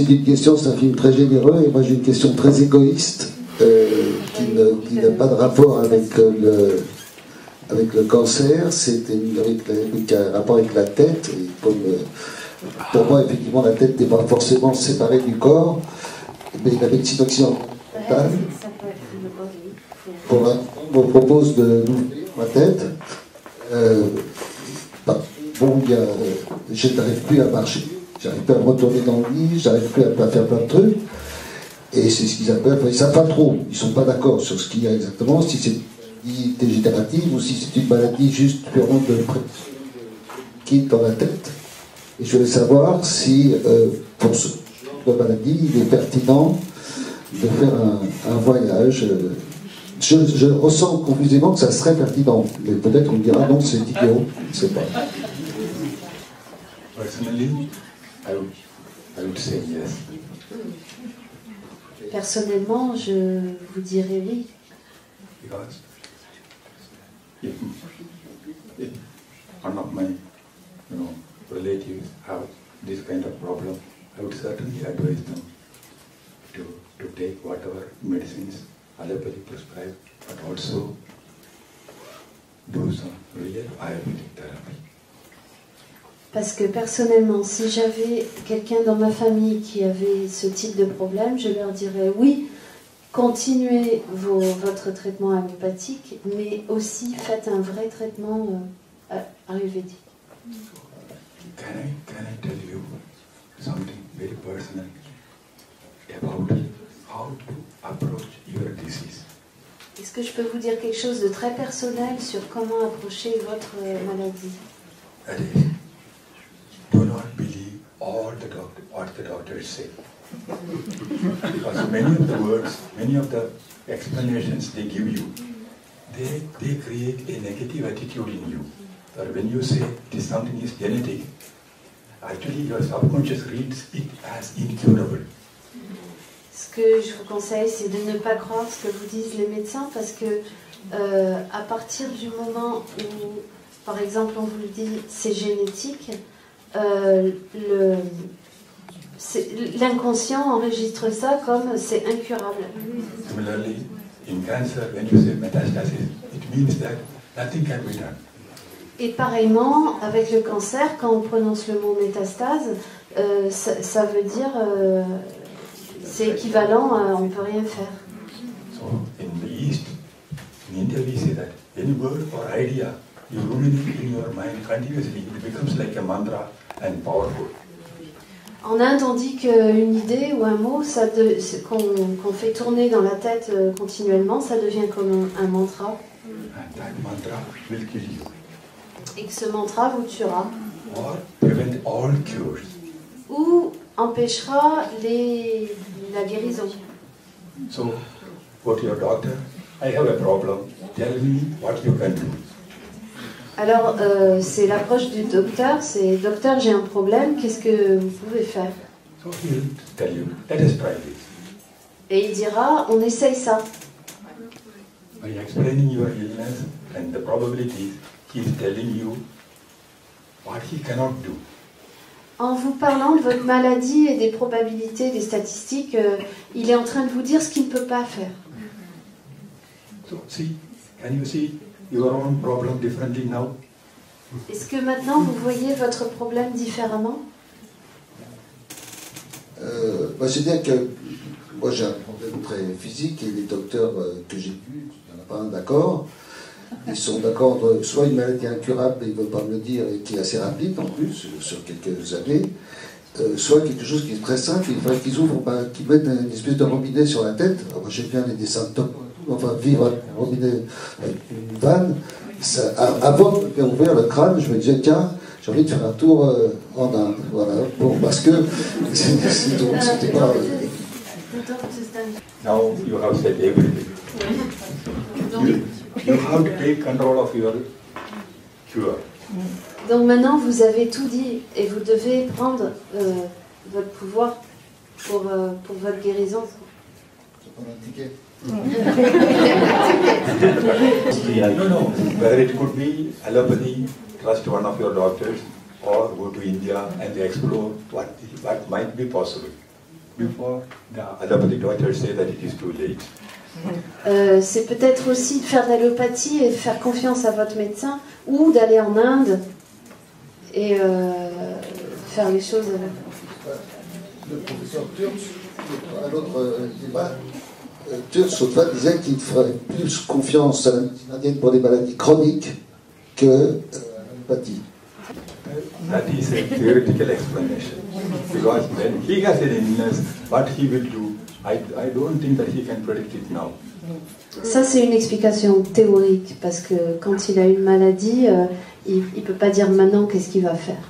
c'est une question, c'est un film très généreux, et moi j'ai une question très égoïste, qui n'a pas de rapport avec le cancer, avec un rapport avec la tête. Et comme, pour moi, effectivement, la tête n'est pas forcément séparée du corps, mais la médecine occidentale, pour l'instant, me propose de d'ouvrir ma tête. Bon, je n'arrive plus à marcher, j'arrive plus à me retourner dans le lit, j'arrive plus à faire plein de trucs. Et c'est ce qu'ils appellent, enfin, ils ne savent pas trop, ils ne sont pas d'accord sur ce qu'il y a exactement, si c'est une maladie dégénérative ou si c'est une maladie juste purement de liquide dans la tête. Et je voulais savoir si, pour ce genre de maladie, il est pertinent de faire un voyage. Je ressens confusément que ça serait pertinent, mais peut-être on me dira non, c'est idiot, je ne sais pas. Personally, I would say yes. Personnellement, je vous dirais oui. Because if one of my relatives have this kind of problem, I would certainly advise them to take whatever medicines allopathy prescribed, but also do some real Ayurvedic therapy. Parce que personnellement, si j'avais quelqu'un dans ma famille qui avait ce type de problème, je leur dirais oui, continuez votre traitement allopathique, mais aussi faites un vrai traitement ayurvédique. Can I tell you something very personal about how to approach your disease? Est-ce que je peux vous dire quelque chose de très personnel sur comment approcher votre maladie? That is, do not believe all what the doctors say. Because many of the words, many of the explanations they give you, they create a negative attitude in you. Or when you say something is genetic, actually your subconscious reads it as incurable. Ce que je vous conseille, c'est de ne pas croire ce que vous disent les médecins, parce que à partir du moment où, par exemple, on vous dit c'est génétique, l'inconscient enregistre ça comme c'est incurable. Similarly, in cancer, when you say metastasis, it means that nothing can be done. Et pareillement, avec le cancer, quand on prononce le mot métastase, ça veut dire, c'est équivalent à on ne peut rien faire. So, in the East, in India, we say that any word or idea you ruminate in your mind continuously, it becomes like a mantra and powerful. En Inde, on dit qu'une idée ou un mot qu'on fait tourner dans la tête continuellement, ça devient comme un mantra. And that mantra will kill you. Et que ce mantra vous tuera. Or prevent all cures. Ou empêchera la guérison. So, go to your doctor, I have a problem, tell me what you can do. Alors, c'est l'approche du docteur, c'est « Docteur, j'ai un problème, qu'est-ce que vous pouvez faire ?» So he will tell you, let us try this. Et il dira « On essaye ça. » By explaining your illness and the probabilities, he is telling you what he cannot do. En vous parlant de votre maladie et des probabilités, des statistiques, il est en train de vous dire ce qu'il ne peut pas faire. So, can you see your own problem differently now? Est-ce que maintenant vous voyez votre problème différemment? C'est-à-dire que moi j'ai un problème très physique et les docteurs que j'ai vus, il n'y en a pas un d'accord. Ils sont d'accord, soit une maladie incurable, mais ils ne veulent pas me le dire, et qui est assez rapide en plus, sur quelques années, soit quelque chose qui est très simple, il faudrait qu'ils ouvrent, qu'ils mettent une espèce de robinet sur la tête. Alors, moi j'aime bien les symptômes, enfin vivre avec un robinet, avec une vanne. Avant de me faire ouvrir le crâne, je me disais, tiens, j'ai envie de faire un tour en Inde, voilà, parce que c'était pas... Now you have said everything. You have to take control of your cure. Donc maintenant vous avez tout dit et vous devez prendre votre pouvoir pour votre guérison. No, whether it could be allopathy, trust one of your doctors, or go to India and explore what might be possible. before the allopathic doctors say that it is too late. C'est peut-être aussi de faire de l'allopathie et de faire confiance à votre médecin, ou d'aller en Inde et faire les choses avec. Le professeur Turtz, à l'autre débat, Turtz autrefois disait qu'il ferait plus confiance à la médecine indienne pour des maladies chroniques que l'allopathie. That is a theoretical explanation. Because when he has an illness, what he will do, I don't think that he can predict it now. Ça, c'est une explication théorique, parce que quand il a une maladie, il ne peut pas dire maintenant qu'est-ce qu'il va faire.